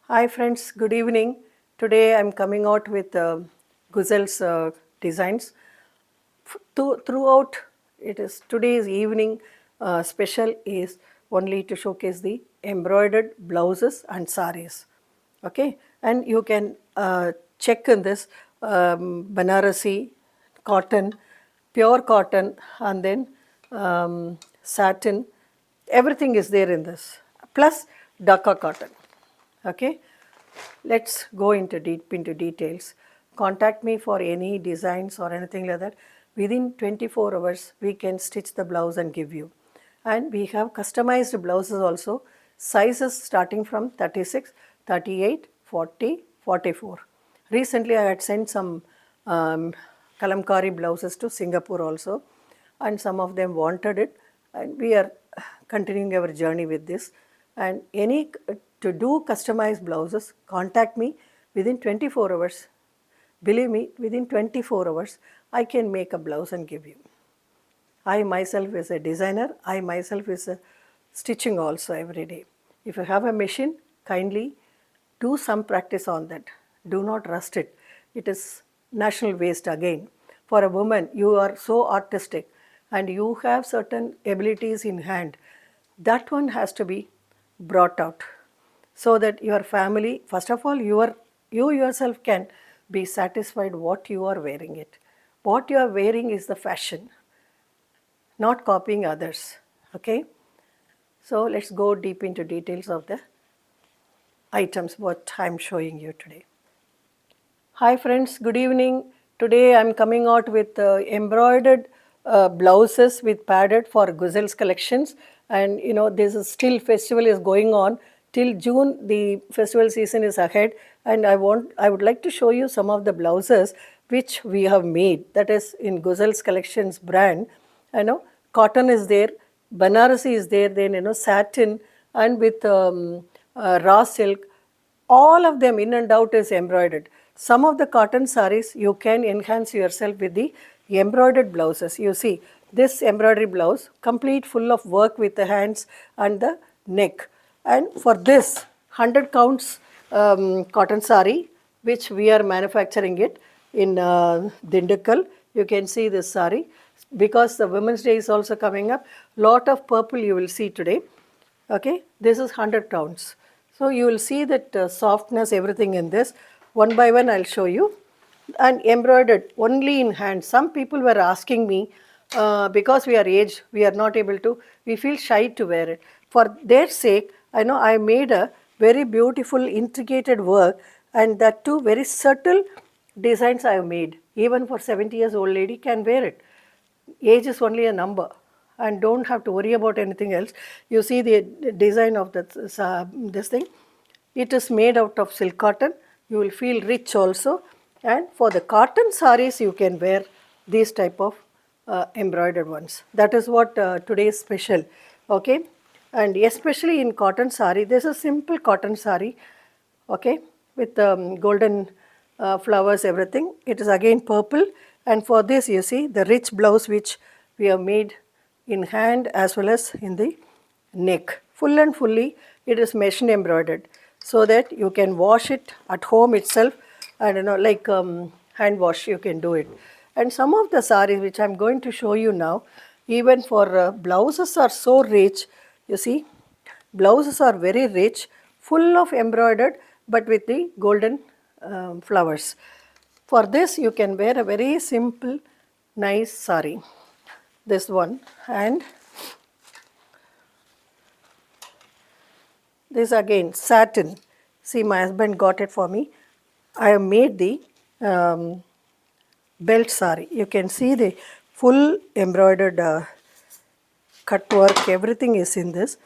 Hi friends, good evening. Today I am coming out with Guzel's designs. Throughout it is today's evening special is only to showcase the embroidered blouses and sarees. Okay, and you can check in this Banarasi cotton, pure cotton, and then satin. Everything is there in this, plus Dhakai cotton. Okay, let's go into deep into details. Contact me for any designs or anything like that. Within 24 hours, we can stitch the blouse and give you. And we have customized blouses also, sizes starting from 36, 38, 40, 44. Recently, I had sent some Kalamkari blouses to Singapore also, and some of them wanted it, and we are continuing our journey with this. And any to do customized blouses, contact me within 24 hours. Believe me, within 24 hours, I can make a blouse and give you. I myself is a designer, I myself is a stitching also every day. If you have a machine, kindly do some practice on that. Do not rust it. It is national waste again. For a woman, you are so artistic and you have certain abilities in hand. That one has to be brought out so that your family, first of all, you yourself can be satisfied what you are wearing it. What you are wearing is the fashion, not copying others. Okay, so let's go deep into details of the items what I'm showing you today. Hi friends, good evening. Today I'm coming out with embroidered blouses with padded for Guzel's collections, and you know this is still festival is going on till June. The festival season is ahead, and I would like to show you some of the blouses which we have made, that is in Guzel's collections brand. You know, cotton is there, Banarasi is there, then you know satin, and with raw silk. All of them in and out is embroidered. Some of the cotton sarees you can enhance yourself with the embroidered blouses. You see this embroidery blouse complete full of work with the hands and the neck. And for this 100 counts cotton saree which we are manufacturing it in Dindigul. You can see this saree because the Women's Day is also coming up. Lot of purple you will see today. Okay, this is 100 counts. So you will see that softness, everything in this. One by one I'll show you. And embroidered only in hand. Some people were asking me, because we are aged, we are not able to, we feel shy to wear it. For their sake, I know I made a very beautiful intricated work, and that too very subtle designs I have made. Even for 70 years old lady can wear it. Age is only a number, and don't have to worry about anything else. You see the design of this thing. It is made out of silk cotton. You will feel rich also. And for the cotton sarees, you can wear these type of embroidered ones. That is what today is special. Okay, and especially in cotton saree, this is simple cotton saree. Okay, with golden flowers, everything. It is again purple, and for this you see the rich blouse which we have made in hand as well as in the neck. Full and fully it is machine embroidered, so that you can wash it at home itself, and you know, like hand wash you can do it. And some of the sarees which I am going to show you now, even for blouses are so rich. You see, blouses are very rich, full of embroidered, but with the golden flowers. For this you can wear a very simple nice saree, this one. And this again satin. See, my husband got it for me. I have made the belt saree. You can see the full embroidered cut work, everything is in this.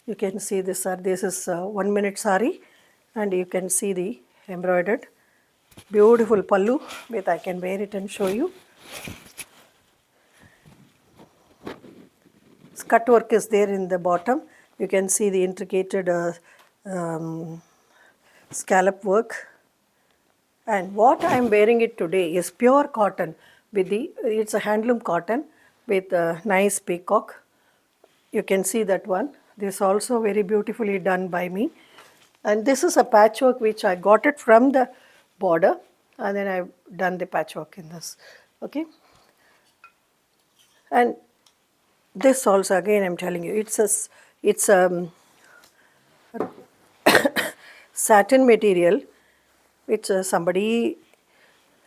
You can see this, this is 1 minute sari, and you can see the embroidered beautiful pallu with, I can wear it and show you. Cut work is there in the bottom. You can see the intricate scallop work. And what I am wearing it today is pure cotton with it's a handloom cotton with a nice peacock. You can see that one. This is also very beautifully done by me. And this is a patchwork which I got it from the border, and then I've done the patchwork in this. Okay. And this also, again, I'm telling you, it's a satin material which somebody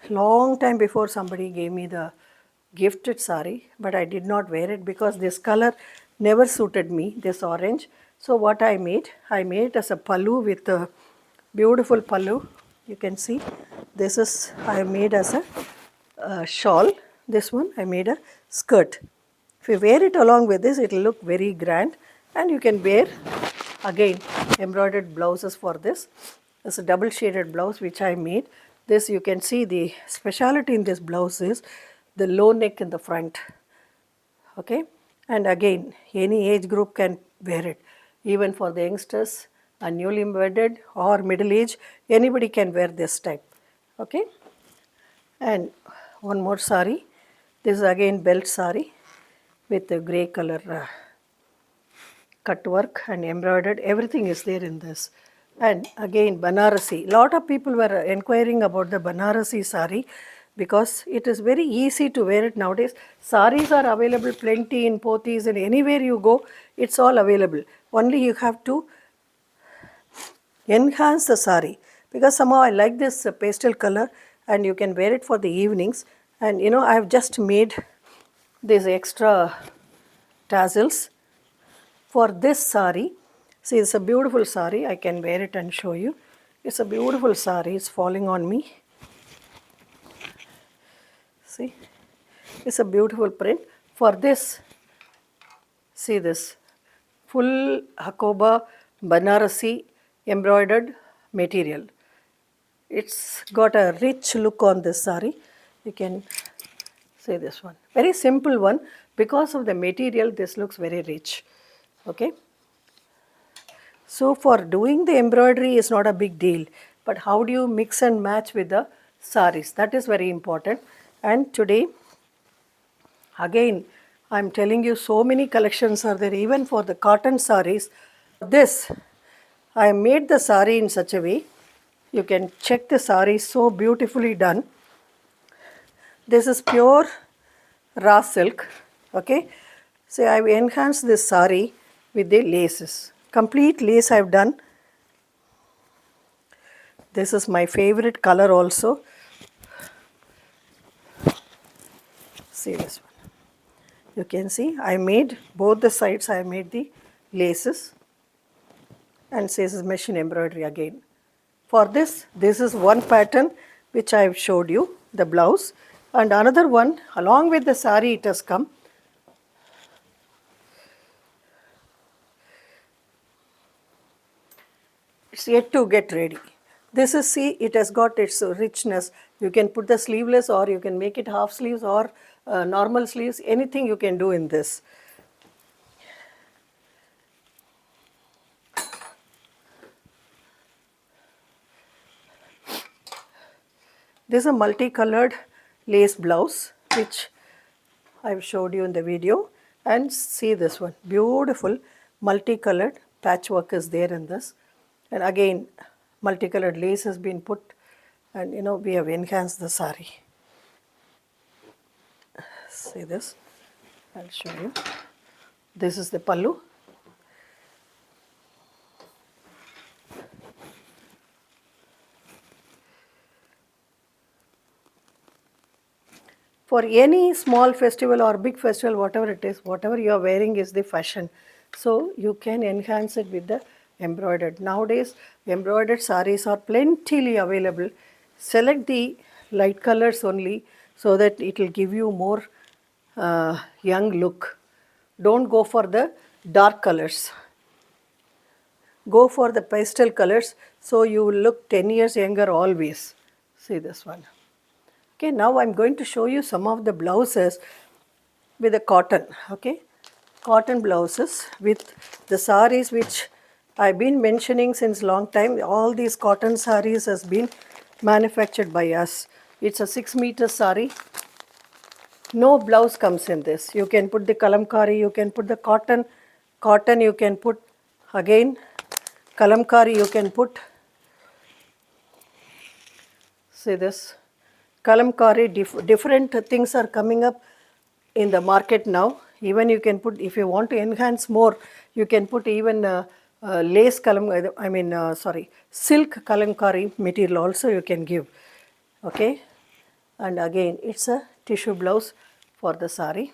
long time before somebody gave me the gifted sari, but I did not wear it because this color never suited me, this orange. So what I made as a pallu with a beautiful pallu. You can see this is I made as a shawl. This one I made a skirt. If you wear it along with this, it will look very grand, and you can wear again embroidered blouses for this. It's a double shaded blouse which I made. This, you can see the speciality in this blouse is the low neck in the front. Okay, and again any age group can wear it, even for the youngsters and newly wedded or middle age, anybody can wear this type. Okay, and one more sari. This is again belt sari with a grey color cut work and embroidered. Everything is there in this. And again Banarasi. Lot of people were inquiring about the Banarasi sari because it is very easy to wear it nowadays. Saris are available plenty in Pothis, and anywhere you go, it's all available. Only you have to enhance the sari, because somehow I like this pastel color, and you can wear it for the evenings. And you know, I have just made these extra tassels for this sari. See, it's a beautiful sari. I can wear it and show you. It's a beautiful sari. It's falling on me. See, it's a beautiful print. For this, see this full Hakoba Banarasi embroidered material. It's got a rich look on this sari. You can see this one. Very simple one. Because of the material, this looks very rich. Okay. So for doing the embroidery is not a big deal, but how do you mix and match with the saris? That is very important. And today, again, I am telling you, so many collections are there, even for the cotton saris. This, I made the sari in such a way, you can check the sari, so beautifully done. This is pure raw silk. Okay. So I have enhanced this sari with the laces. Complete lace I have done. This is my favorite color also. See this one. You can see I made both the sides, I made the laces, and this is machine embroidery again. For this is one pattern which I have showed you, the blouse, and another one along with the sari it has come. It's yet to get ready. This is, see, it has got its richness. You can put the sleeveless, or you can make it half sleeves or normal sleeves, anything you can do in this. This is a multicolored lace blouse which I've showed you in the video, and see this one, beautiful multicolored patchwork is there in this, and again multicolored lace has been put, and you know, we have enhanced the sari. See this, I'll show you. This is the pallu. For any small festival or big festival, whatever it is, whatever you are wearing is the fashion. So you can enhance it with the embroidered. Nowadays, embroidered saris are plentifully available. Select the light colors only so that it will give you more young look. Don't go for the dark colors. go for the pastel colors so you will look 10 years younger always. See this one. Okay, now I'm going to show you some of the blouses with the cotton. Okay, cotton blouses with the sarees which I've been mentioning since long time. All these cotton sarees has been manufactured by us. It's a 6-meter saree. No blouse comes in this. You can put the kalamkari, you can put the cotton you can put again, kalamkari you can put. See this, kalamkari, different things are coming up in the market now. Even you can put, if you want to enhance more, you can put even lace silk kalamkari material also you can give. Okay, and again it's a tissue blouse for the saree.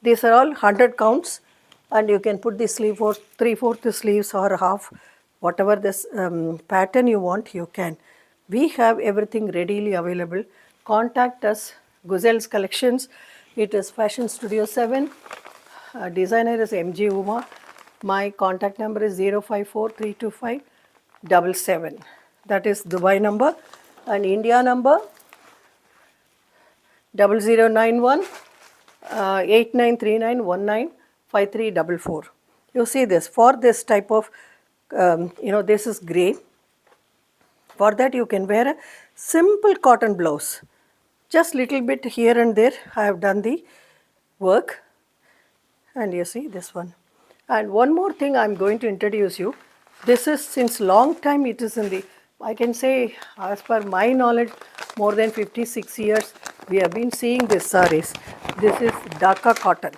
These are all 100 counts, and you can put the sleeve for 3/4 sleeves or half, whatever this pattern you want, you can. We have everything readily available. Contact us, Guzel's Collections. It is Fashion Studio 7. Designer is MG Uma. My contact number is 054-325-77. That is Dubai number, and India number 0091 8939195344. You see this, for this type of, this is grey. For that you can wear a simple cotton blouse. Just little bit here and there I have done the work, and you see this one. And one more thing I am going to introduce you. This is, since long time it is in the, I can say as per my knowledge, more than 56 years we have been seeing these sarees. This is Dhaka cotton.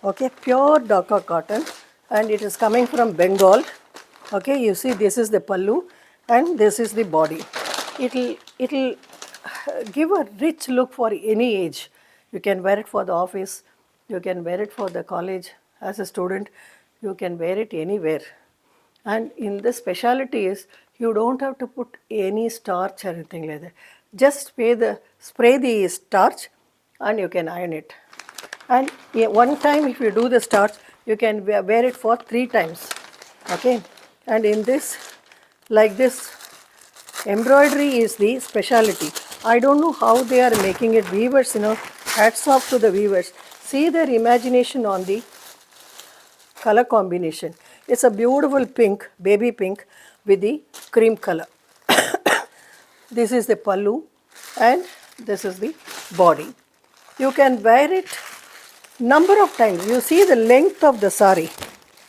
Okay, pure Dhaka cotton, and it is coming from Bengal. Okay, you see this is the pallu and this is the body. It'll give a rich look for any age. You can wear it for the office, you can wear it for the college as a student, you can wear it anywhere. And in the speciality is, you don't have to put any starch or anything like that. Just spray the starch and you can iron it. And one time if you do the starch, you can wear it for 3 times. Okay, and in this, like this, embroidery is the speciality. I don't know how they are making it. Weavers, hats off to the weavers. See their imagination on the color combination. It's a beautiful pink, baby pink with the cream color. This is the pallu and this is the body. You can wear it number of times. You see the length of the saree.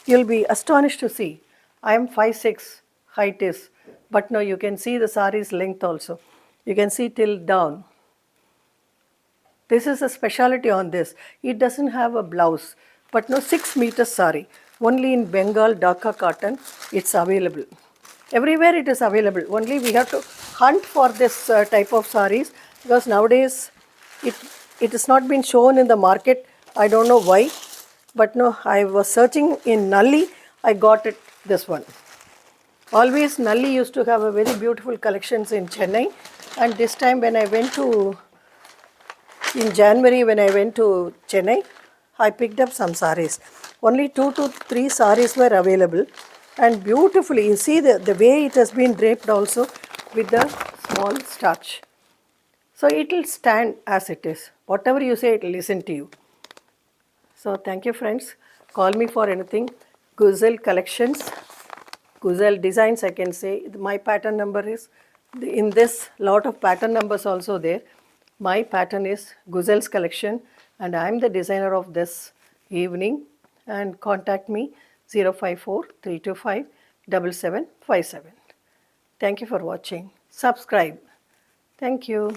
You'll be astonished to see. I am 5'6" height is, but now you can see the saree's length also. You can see till down. This is a speciality on this. It doesn't have a blouse, but no 6-meter saree. Only in Bengal, Dhaka cotton, it's available. Everywhere it is available. Only we have to hunt for this type of sarees, because nowadays it has not been shown in the market. I don't know why, but no, I was searching in Nalli, I got it, this one. Always Nalli used to have a very beautiful collections in Chennai, and this time when I went to, in January when I went to Chennai, I picked up some sarees. Only 2 to 3 sarees were available, and beautifully, you see the way it has been draped also with the small starch. So it will stand as it is. Whatever you say, it will listen to you. So thank you friends. Call me for anything. Guzel Collections, Guzel Designs, I can say. My pattern number is, in this lot of pattern numbers also there. My pattern is Guzel's Collection, and I am the designer of this evening. And contact me 054-325-7757. Thank you for watching. Subscribe. Thank you.